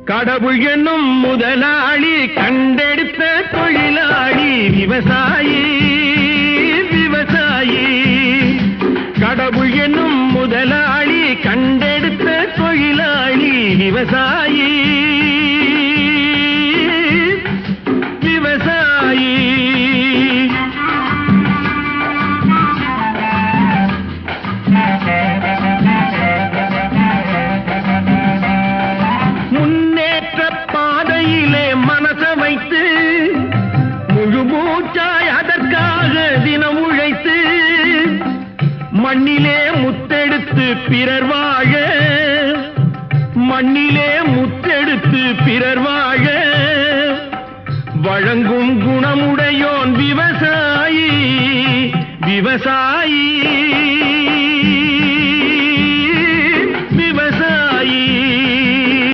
கடவுள் என்னும் முதலாளி கண்டெடுத்த தொழிலாளி விவசாயி விவசாயி. கடவுள் என்னும் முதலாளி கண்டெடுத்த தொழிலாளி விவசாயி விவசாயி. முன்னேற்ற பாதையிலே மனச வைத்து முழு மூச்சாய் அதற்காக தினம் உழைத்து மண்ணிலே முத்தெடுத்து பிறர் வாழ மண்ணிலே முத்தெடுத்து பிறர் வாழ வழங்கும் குணமுடையோன் விவசாயி விவசாயி.